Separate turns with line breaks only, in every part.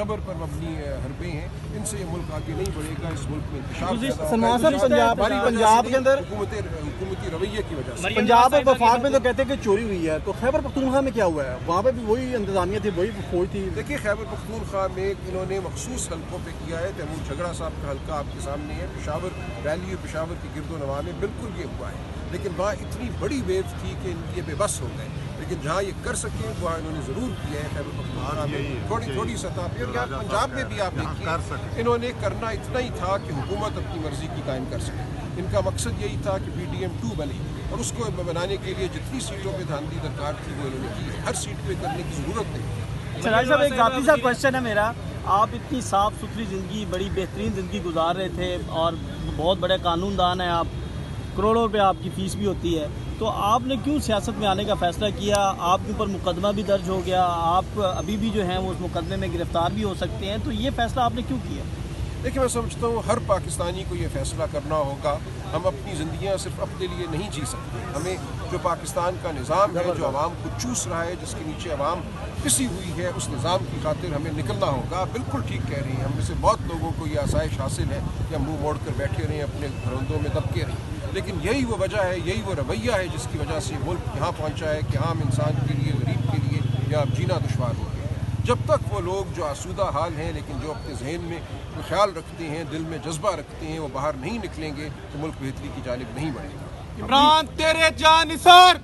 जबर पर मबनी हरबे हैं, इनसे ये मुल्क आगे नहीं बढ़ेगा। इस मुल्क में इंतशार
पंजाब के अंदर
हुकूमती रवैये की वजह से
पंजाब और वफाक में तो कहते हैं कि चोरी हुई है, तो खैबर पख्तूनख्वा में क्या हुआ है? वहाँ पे भी वही इंतजामिया थी, वही फौज थी।
देखिए, खैबर पख्तूनख्वा में इन्होंने मखसूस हल्कों पे किया है। तैमूर झगड़ा साहब का हल्का आपके सामने है, पेशावर वैली और पेशावर की गिरदोनवा में बिल्कुल ये हुआ है। लेकिन वहाँ इतनी बड़ी वेव थी कि ये बेबस हो गए। लेकिन जहाँ ये कर सके वहाँ इन्होंने ज़रूर किया है। खैबर पख्तूनख्वा में थोड़ी सतह पर, और यहाँ पंजाब में भी आप देखिए इन्होंने करना इतना ही था कि हुकूमत अपनी मर्जी की कायम कर सके। इनका मकसद यही था कि PDM-2 बने, और उसको बनाने के लिए जितनी सीटों पे धांधली दरकार थी वो इन्होंने की। हर सीट पे करने की ज़रूरत नहीं।
सराज साहब, एक जाती सा क्वेश्चन है मेरा। आप इतनी साफ़ सुथरी ज़िंदगी, बड़ी बेहतरीन ज़िंदगी गुजार रहे थे और बहुत बड़े कानूनदान हैं आप, करोड़ों रुपये आपकी फ़ीस भी होती है, तो आपने क्यों सियासत में आने का फ़ैसला किया? आपके ऊपर मुकदमा भी दर्ज हो गया, आप अभी भी जो हैं वो उस मुकदमे में गिरफ़्तार भी हो सकते हैं, तो ये फ़ैसला आपने क्यों किया?
देखिए, मैं समझता हूँ हर पाकिस्तानी को ये फ़ैसला करना होगा। हम अपनी ज़िंदगियाँ सिर्फ अपने लिए नहीं जी सकते। हमें जो पाकिस्तान का निज़ाम है, जो आवाम को चूस रहा है, जिसके नीचे आवाम पिसी हुई है, उस निज़ाम की खातिर हमें निकलना होगा। बिल्कुल ठीक कह रही हैं। हम में से बहुत लोगों को ये आसाइश हासिल है कि हम मुँह मोड़ कर बैठे रहें, अपने घरोंदों में दबके रहें। लेकिन यही वो वजह है, यही वो रवैया है जिसकी वजह से मुल्क यहाँ पहुँचा है कि आम इंसान के लिए, गरीब के लिए यहाँ जीना दुश्वार हो गया। जब तक वो लोग जो आसूदा हाल हैं लेकिन जो अपने जहन में वो ख्याल रखते हैं, दिल में जज्बा रखते हैं, वो बाहर नहीं निकलेंगे तो मुल्क बेहतरी की जानिब नहीं बढ़ेगा।
इमरान तेरे जानिसार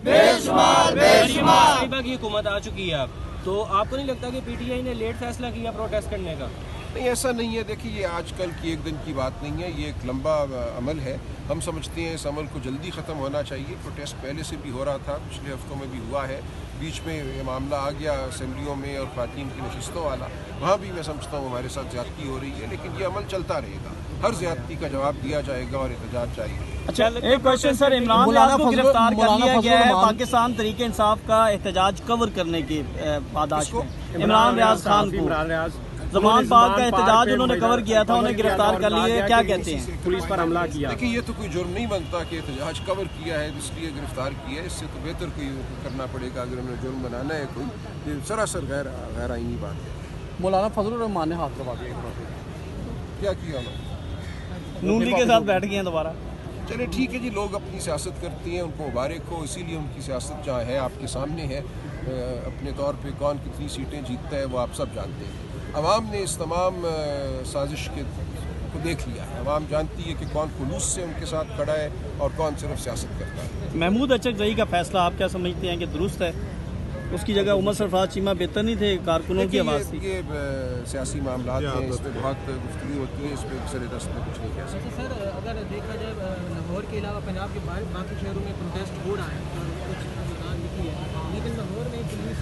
की हुकूमत आ चुकी है अब, तो आपको नहीं लगता कि PTI ने लेट फैसला किया प्रोटेस्ट करने का?
नहीं, ऐसा नहीं है। देखिए, ये आजकल की एक दिन की बात नहीं है, ये एक लंबा अमल है। हम समझते हैं इस अमल को जल्दी ख़त्म होना चाहिए। प्रोटेस्ट पहले से भी हो रहा था, पिछले हफ्तों में भी हुआ है। बीच में ये मामला आ गया असेंबलियों में और ख़वातीन की नशिस्तों वाला, वहाँ भी मैं समझता हूँ हमारे साथ ज़्यादती हो रही है। लेकिन ये अमल चलता रहेगा, हर ज़्यादती का जवाब दिया जाएगा और एहतजाज जारी रहेगा।
अच्छा, एक क्वेश्चन सर, इमरान रियाज को गिरफ्तार कर लिया गया है पाकिस्तान तहरीक इंसाफ का एहतजाज कवर करने के पादाश में। इमरान रियाज खान को ज़मान पाक का एहतजाज उन्होंने कवर किया था, उन्हें गिरफ्तार कर लिया। क्या कहते हैं?
पुलिस पर हमला किया।
देखिए, ये तो कोई जुर्म नहीं बनता कि एहतजाज कवर किया है इसलिए गिरफ्तार किया है। इससे तो बेहतर कोई करना पड़ेगा अगर उन्हें जुर्म बनाना है कोई। ये सरासर गैर आईनी बात है।
मौलाना फजलुर रहमान ने हाथ लगा दिया।
क्या किया उन्होंने?
नून लीग के साथ बैठ गए हैं दोबारा।
चलिए ठीक है जी, लोग अपनी सियासत करते हैं, उनको मुबारक हो। इसीलिए उनकी सियासत जहाँ है आपके सामने है। अपने तौर पे कौन कितनी सीटें जीतता है वो आप सब जानते हैं। अवाम ने इस तमाम साजिश को देख लिया है। अवाम जानती है कि कौन खुलूस से उनके साथ खड़ा है और कौन सिर्फ सियासत करता है।
महमूद अचकजई का फैसला आप क्या समझते हैं कि दुरुस्त है? उसकी जगह उमर सरफराज चीमा बेहतर नहीं थे? कारकुनों की आवाज़ थी।
ये सियासी मामला हैं, इस पर बहुत गुफ्तगू होती है, इस पर सर दस्त में कुछ नहीं कह सकते।
सर, अगर देखा जाए लाहौर के अलावा पंजाब के बाकी शहरों में प्रोटेस्ट हो रहा है, लेकिन लाहौर में पुलिस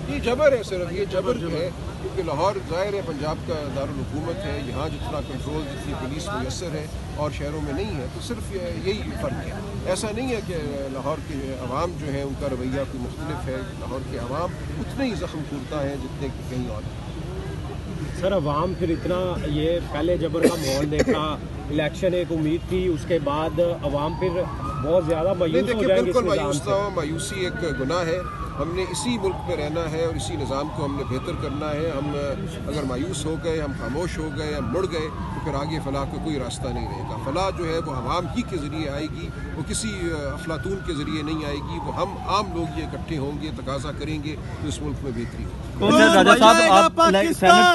ये जबर है, सिर्फ ये जबर जो है, क्योंकि लाहौर ज़ाहिर है पंजाब का दारुल हुकूमत है। यहाँ जितना कंट्रोल, जितनी पुलिस मुयसर है और शहरों में नहीं है, तो सिर्फ यही फ़र्क है। ऐसा नहीं है कि लाहौर के अवाम जो है उनका रवैया कोई मुख्तलिफ है। लाहौर के अवाम उतने ही ज़ख्म खूरता है जितने कि कहीं और।
सर, अवाम फिर इतना ये पहले जबर का माहौल देखा, इलेक्शन एक उम्मीद थी, उसके बाद अवाम फिर बहुत ज़्यादा मायूस हो जाएंगे।
बिल्कुल मायूस ना हो, मायूसी एक गुनाह है। हमने इसी मुल्क में रहना है और इसी निज़ाम को हमने बेहतर करना है। हम अगर मायूस हो गए, हम खामोश हो गए, हम मुड़ गए, तो फिर आगे फलाह का कोई रास्ता नहीं रहेगा। फलाह जो है वो अवाम ही के ज़रिए आएगी, वो किसी अफलातून के ज़रिए नहीं आएगी। वो हम आम लोग ये इकट्ठे होंगे, तकाजा करेंगे तो इस मुल्क में बेहतरी होगी।
राजा साहब, आप सेनेट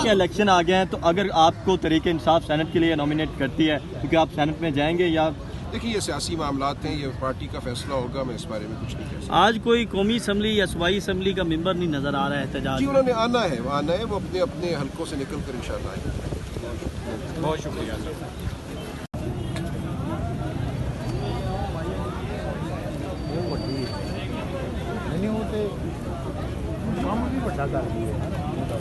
के इलेक्शन आ गए हैं, तो अगर आपको तहरीक इंसाफ सेनेट के लिए नॉमिनेट करती है, क्योंकि आप सेनेट में जाएंगे या?
देखिए, ये सियासी मामलात हैं, ये पार्टी का फैसला होगा। मैं इस बारे में कुछ नहीं कह सकता।
आज कोई कौमी असम्बली या सूबाई असम्बली का मेंबर नहीं नजर आ रहा है एहतजाज?
जी, उन्होंने आना है, वो आना है, वो अपने अपने हलकों से निकल कर इंशाल्लाह आएंगे।
बहुत शुक्रिया सर।